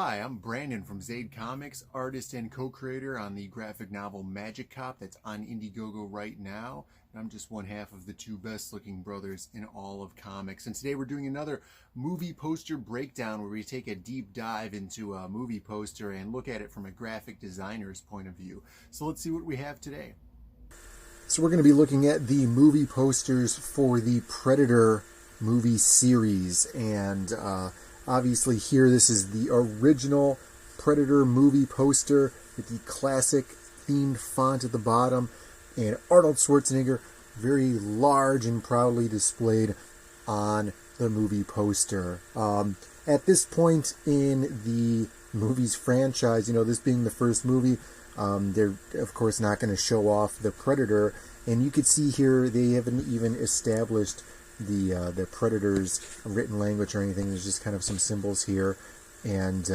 Hi, I'm Brandon from Zade Comics, artist and co-creator on the graphic novel Magic Cop that's on Indiegogo right now. And I'm just one half of the two best looking brothers in all of comics. And today we're doing another movie poster breakdown where we take a deep dive into a movie poster and look at it from a graphic designer's point of view. So let's see what we have today. So we're going to be looking at the movie posters for the Predator movie series, and obviously here this is the original Predator movie poster with the classic themed font at the bottom, and Arnold Schwarzenegger very large and proudly displayed on the movie poster. At this point in the movie's franchise, this being the first movie, they're of course not going to show off the Predator, and you could see here they haven't even established the Predator's written language or anything. There's just kind of some symbols here, and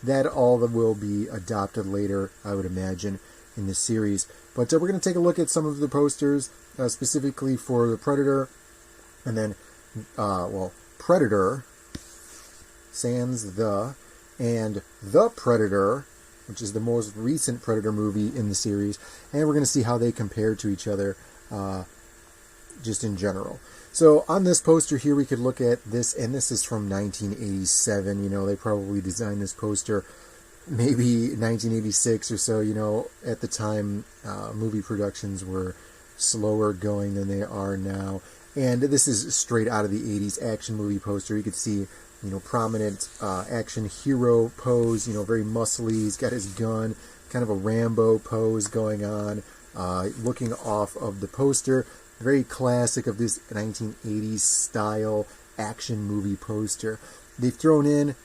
that all will be adopted later, I would imagine, in the series. But we're going to take a look at some of the posters specifically for the Predator, and then Predator sans the, and the Predator, which is the most recent Predator movie in the series, and we're going to see how they compare to each other just in general. So on this poster here, we could look at this, and this is from 1987. They probably designed this poster maybe 1986 or so. At the time, movie productions were slower going than they are now. And this is straight out of the 80s action movie poster. You could see, prominent action hero pose, very muscly. He's got his gun, kind of a Rambo pose going on, looking off of the poster. Very classic of this 1980s style action movie poster. They've thrown in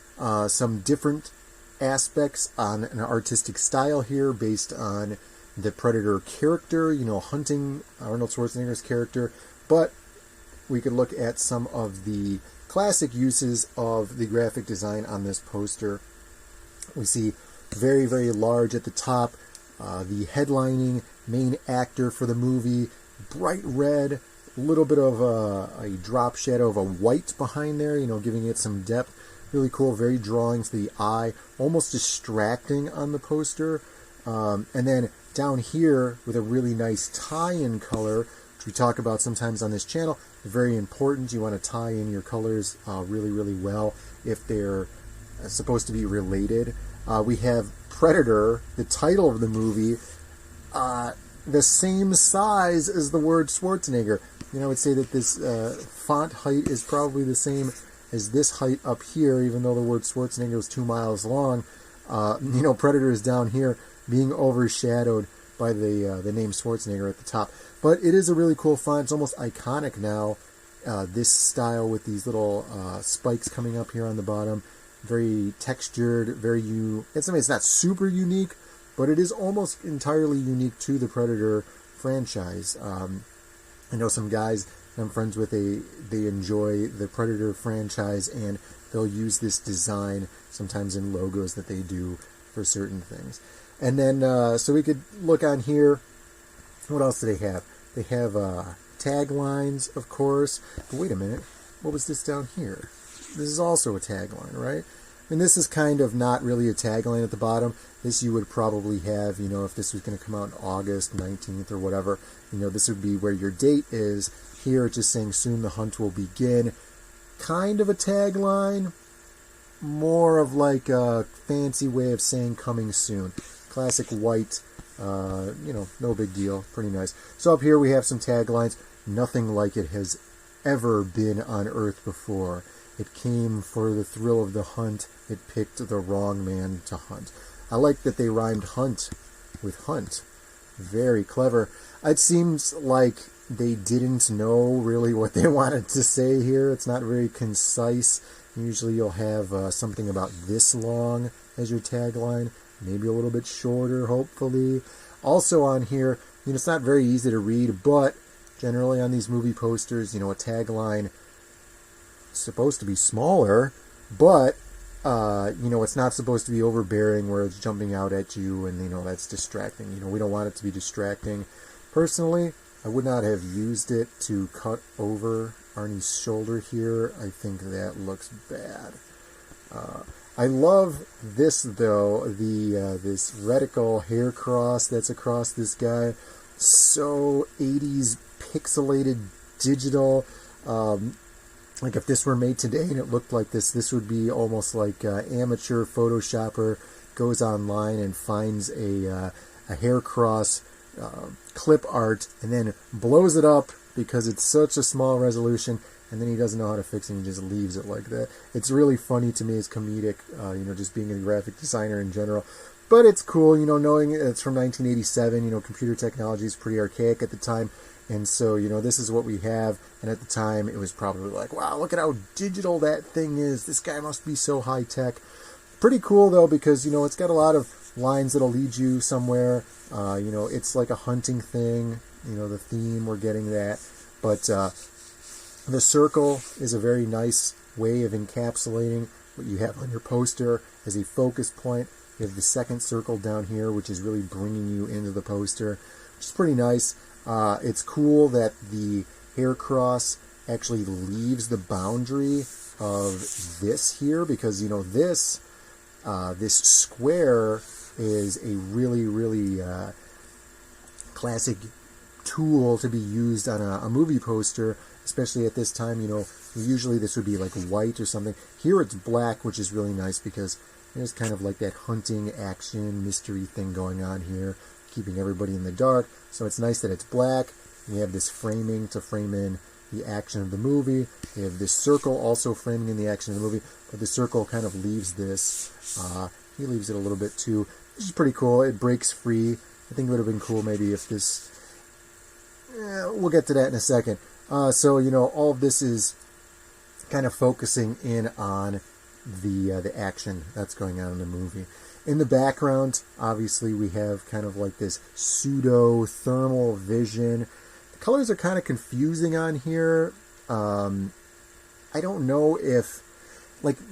some different aspects on an artistic style here based on the Predator character, hunting Arnold Schwarzenegger's character. But we could look at some of the classic uses of the graphic design on this poster. We see very, very large at the top, the headlining main actor for the movie, bright red, a little bit of a drop shadow of a white behind there, giving it some depth. Really cool, very drawing to the eye, almost distracting on the poster. And then down here with a really nice tie-in color, which we talk about sometimes on this channel. Very important. You want to tie in your colors really, really well if they're supposed to be related. We have Predator, the title of the movie, the same size as the word Schwarzenegger. I would say that this font height is probably the same as this height up here, even though the word Schwarzenegger is 2 miles long. Predator is down here being overshadowed by the name Schwarzenegger at the top. But it is a really cool font. It's almost iconic now, this style with these little spikes coming up here on the bottom. Very textured, it's not super unique, but it is almost entirely unique to the Predator franchise. I know some guys I'm friends with, they enjoy the Predator franchise, and they'll use this design sometimes in logos that they do for certain things. And then, so we could look on here. What else do they have? They have taglines, of course. But wait a minute. What was this down here? This is also a tagline, right? And this is kind of not really a tagline at the bottom. This you would probably have, if this was going to come out in August 19th or whatever, this would be where your date is. Here it's just saying soon the hunt will begin. Kind of a tagline, more of like a fancy way of saying coming soon. Classic white, no big deal, pretty nice. So up here we have some taglines. Nothing like it has ever been on Earth before. It came for the thrill of the hunt. It picked the wrong man to hunt. I like that they rhymed hunt with hunt. Very clever. It seems like they didn't know really what they wanted to say here. It's not very concise. Usually you'll have something about this long as your tagline. Maybe a little bit shorter, hopefully. Also on here, it's not very easy to read, but generally on these movie posters, a tagline supposed to be smaller, but it's not supposed to be overbearing where it's jumping out at you and that's distracting. We don't want it to be distracting. Personally, I would not have used it to cut over Arnie's shoulder here. I think that looks bad. I love this though, the this reticle hair cross that's across this guy. So 80s pixelated digital. Like if this were made today and it looked like this would be almost like amateur Photoshopper goes online and finds a hair cross clip art and then blows it up because it's such a small resolution, and then he doesn't know how to fix it and he just leaves it like that. It's really funny to me. It's comedic, just being a graphic designer in general. But it's cool, knowing it's from 1987. Computer technology is pretty archaic at the time. And so, this is what we have. And at the time, it was probably like, wow, look at how digital that thing is. This guy must be so high tech. Pretty cool, though, because, it's got a lot of lines that'll lead you somewhere. It's like a hunting thing. The theme, we're getting that. But the circle is a very nice way of encapsulating what you have on your poster as a focus point. You have the second circle down here, which is really bringing you into the poster, which is pretty nice. It's cool that the hair cross actually leaves the boundary of this here, because this square is a really, really classic tool to be used on a movie poster, especially at this time. Usually this would be like white or something. Here it's black, which is really nice because there's kind of like that hunting action mystery thing going on here, keeping everybody in the dark. So it's nice that it's black. We have this framing to frame in the action of the movie. We have this circle also framing in the action of the movie, but the circle kind of leaves this. He leaves it a little bit too, which is pretty cool. It breaks free. I think it would have been cool maybe if this... we'll get to that in a second. So, all of this is kind of focusing in on the action that's going on in the movie. In the background, obviously, we have kind of like this pseudo thermal vision. The colors are kind of confusing on here. I don't know if,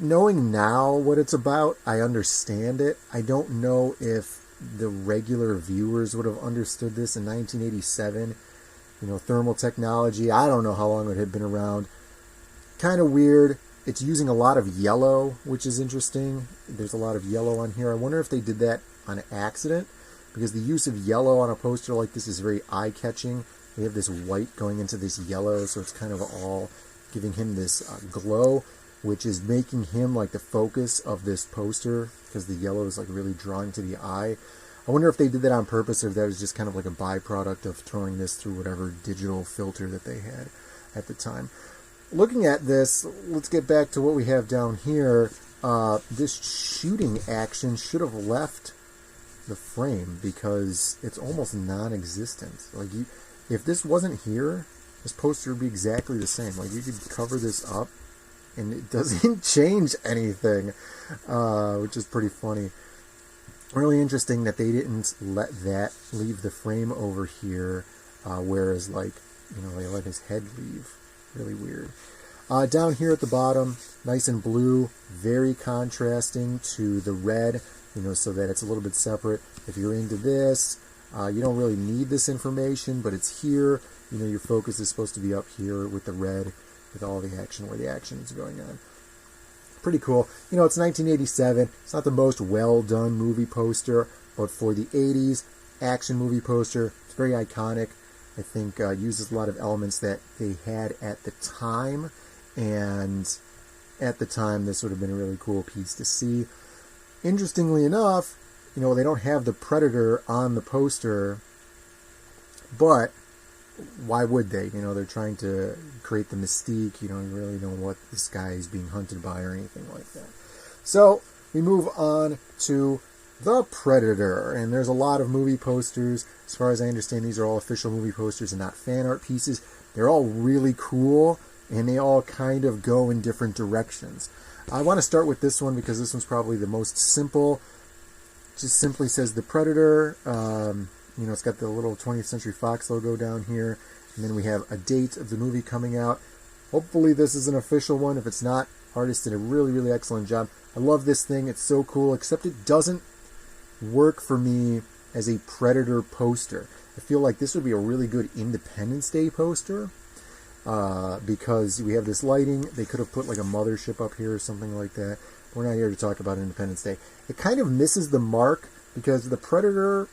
knowing now what it's about, I understand it. I don't know if the regular viewers would have understood this in 1987. Thermal technology, I don't know how long it had been around. Kind of weird. It's using a lot of yellow, which is interesting. There's a lot of yellow on here. I wonder if they did that on accident, because the use of yellow on a poster like this is very eye-catching. We have this white going into this yellow, so it's kind of all giving him this glow, which is making him like the focus of this poster, because the yellow is like really drawing to the eye. I wonder if they did that on purpose, or if that was just kind of like a byproduct of throwing this through whatever digital filter that they had at the time. Looking at this, let's get back to what we have down here. This shooting action should have left the frame because it's almost non-existent. If this wasn't here, this poster would be exactly the same. You could cover this up and it doesn't change anything, which is pretty funny. Really interesting that they didn't let that leave the frame over here, whereas they let his head leave. Really weird. Down here at the bottom, nice and blue, very contrasting to the red, so that it's a little bit separate. If you're into this, you don't really need this information, but it's here. Your focus is supposed to be up here with the red, with all the action, where the action is going on. Pretty cool. It's 1987. It's not the most well-done movie poster, but for the 80s action movie poster, it's very iconic. I think uses a lot of elements that they had at the time, and at the time this would have been a really cool piece to see. Interestingly enough, they don't have the Predator on the poster, but why would they? They're trying to create the mystique. You don't really know what this guy is being hunted by or anything like that. So we move on to the Predator, and there's a lot of movie posters. As far as I understand, these are all official movie posters and not fan art pieces. They're all really cool, and they all kind of go in different directions. I want to start with this one because this one's probably the most simple. It just simply says The Predator. It's got the little 20th Century Fox logo down here, and then we have a date of the movie coming out. Hopefully this is an official one. If it's not, artist did a really, really excellent job. I love this thing. It's so cool, except it doesn't work for me as a Predator poster. I feel like this would be a really good Independence Day poster. because we have this lighting. They could have put like a mothership up here or something like that. We're not here to talk about Independence Day. It kind of misses the mark because the Predator,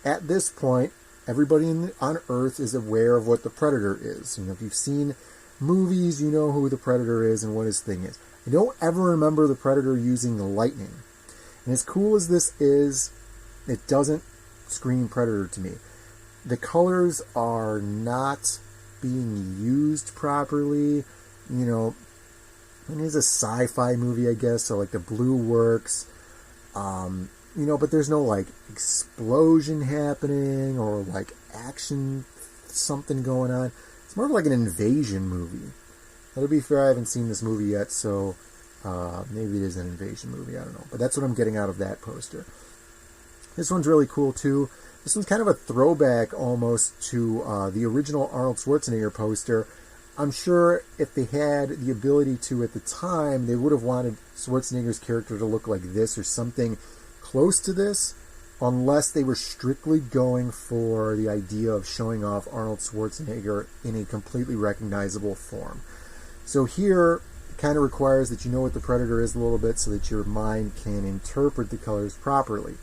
at this point, everybody on Earth is aware of what the Predator is. You know, if you've seen movies, you know who the Predator is and what his thing is. I don't ever remember the Predator using the lightning. And as cool as this is, it doesn't scream Predator to me. The colors are not being used properly. You know, it is a sci-fi movie, I guess, so like the blue works. You know, but there's no like explosion happening or like action something going on. It's more of like an invasion movie. Now, to be fair, I haven't seen this movie yet, so maybe it is an invasion movie. I don't know. But that's what I'm getting out of that poster. This one's really cool, too. This one's kind of a throwback almost to the original Arnold Schwarzenegger poster. I'm sure if they had the ability to at the time, they would have wanted Schwarzenegger's character to look like this or something close to this, unless they were strictly going for the idea of showing off Arnold Schwarzenegger in a completely recognizable form. So here, it kind of requires that you know what the Predator is a little bit so that your mind can interpret the colors properly.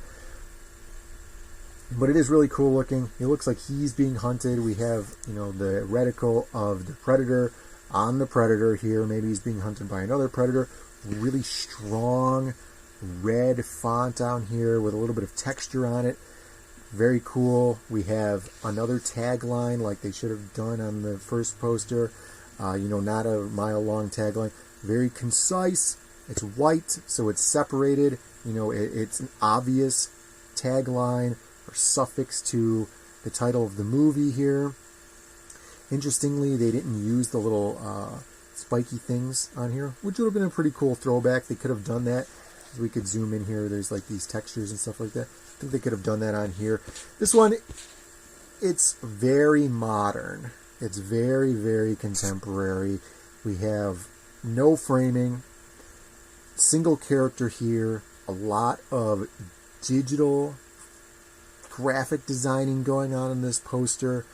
But it is really cool looking. It looks like he's being hunted. We have, you know, the reticle of the Predator on the Predator here. Maybe he's being hunted by another Predator. Really strong red font down here with a little bit of texture on it. Very cool. We have another tagline like they should have done on the first poster. You know, not a mile-long tagline. Very concise. It's white, so it's separated. You know, it's an obvious tagline or suffix to the title of the movie here. Interestingly, they didn't use the little spiky things on here, which would have been a pretty cool throwback. They could have done that. We could zoom in here. There's like these textures and stuff like that. I think they could have done that on here. This one, it's very modern. It's very, very contemporary. We have no framing, single character here, a lot of digital graphic designing going on in this poster.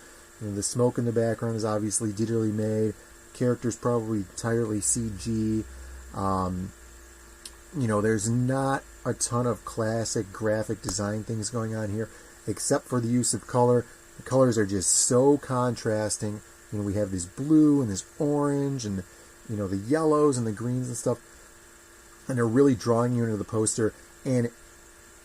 You know, the smoke in the background is obviously digitally made. Characters probably entirely CG. You know, there's not a ton of classic graphic design things going on here, except for the use of color. The colors are just so contrasting. You know, we have this blue and this orange and, you know, the yellows and the greens and stuff. And they're really drawing you into the poster. And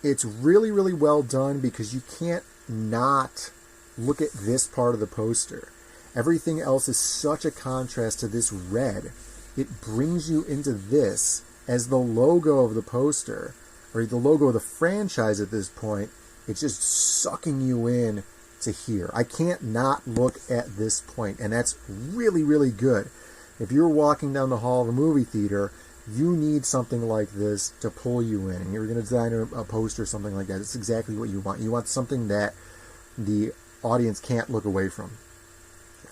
it's really, really well done because you can't not look at this part of the poster. Everything else is such a contrast to this red. It brings you into this as the logo of the poster, or the logo of the franchise at this point. It's just sucking you in to here. I can't not look at this point, and that's really, really good. If you're walking down the hall of a movie theater, you need something like this to pull you in, and you're going to design a poster or something like that. It's exactly what you want. You want something that the audience can't look away from.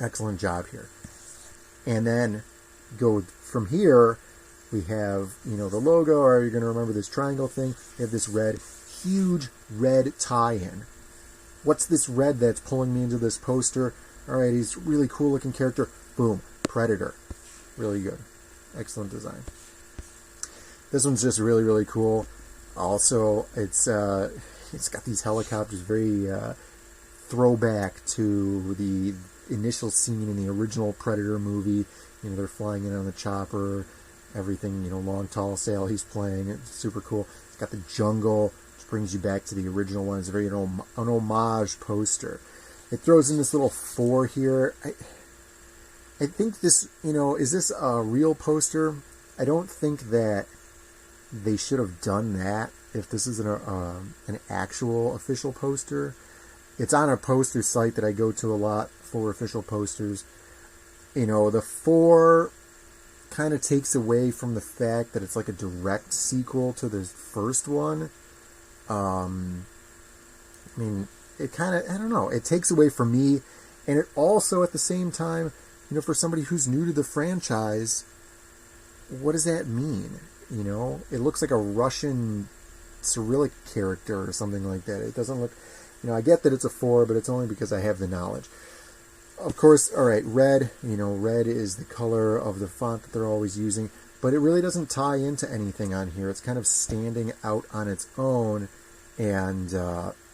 Excellent job here. And then go from here, we have, you know, the logo, or you're going to remember this triangle thing. We have this red, huge red tie-in. What's this red that's pulling me into this poster? All right, he's a really cool looking character. Boom, Predator. Really good. Excellent design. This one's just really, really cool. Also, it's got these helicopters, very throwback to the initial scene in the original Predator movie. You know, they're flying in on the chopper, everything, you know, long, tall sail he's playing. It's super cool. It's got the jungle, which brings you back to the original one. It's very an homage poster. It throws in this little 4 here. I think this, you know, is this a real poster? I don't think that they should have done that if this is an actual official poster. It's on a poster site that I go to a lot for official posters. You know, the 4 kind of takes away from the fact that it's like a direct sequel to the first one. I mean, it kind of, I don't know, it takes away from me. And it also, at the same time, you know, for somebody who's new to the franchise, what does that mean? You know, it looks like a Russian Cyrillic character or something like that. It doesn't look, you know, I get that it's a 4, but it's only because I have the knowledge. of course, all right, red, red is the color of the font that they're always using, but it really doesn't tie into anything on here. It's kind of standing out on its own, and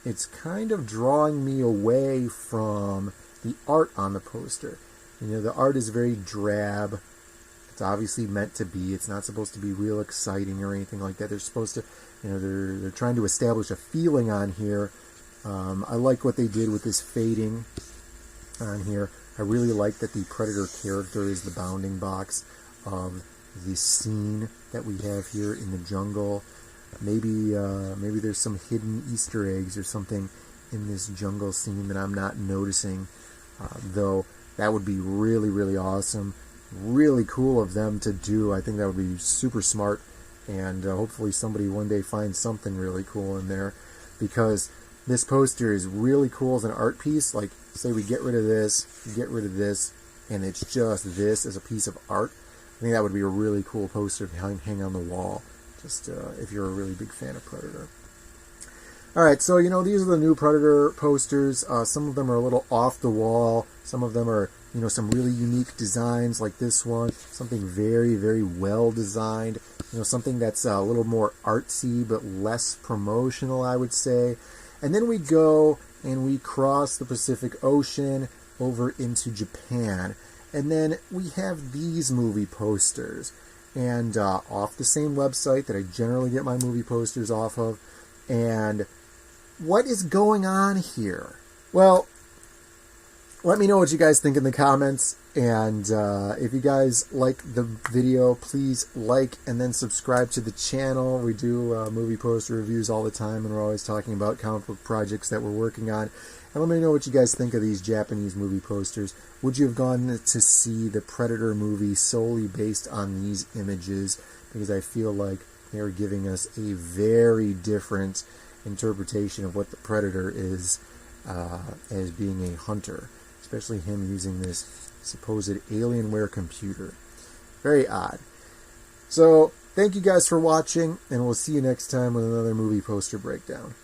it's kind of drawing me away from the art on the poster. The art is very drab. It's obviously meant to be. It's not supposed to be real exciting or anything like that. They're supposed to, they're trying to establish a feeling on here. I like what they did with this fading on here. I really like that the Predator character is the bounding box of the scene that we have here in the jungle. Maybe there's some hidden Easter eggs or something in this jungle scene that I'm not noticing, though that would be really, really awesome. Really cool of them to do. I think that would be super smart, and hopefully somebody one day finds something really cool in there, because this poster is really cool as an art piece. Like, say we get rid of this, and it's just this as a piece of art. I think that would be a really cool poster to hang on the wall, just if you're a really big fan of Predator. Alright, so these are the new Predator posters. Some of them are a little off the wall. Some of them are, some really unique designs like this one. Something very, very well designed. Something that's a little more artsy but less promotional, I would say. And then we go and we cross the Pacific Ocean over into Japan. And then we have these movie posters. And off the same website that I generally get my movie posters off of. And what is going on here? Well, let me know what you guys think in the comments. And if you guys like the video, please like and then subscribe to the channel. We do movie poster reviews all the time, and we're always talking about comic book projects that we're working on. And let me know what you guys think of these Japanese movie posters. Would you have gone to see the Predator movie solely based on these images? Because I feel like they're giving us a very different interpretation of what the Predator is as being a hunter, especially him using this supposed Alienware computer. Very odd. So, thank you guys for watching, and we'll see you next time with another movie poster breakdown.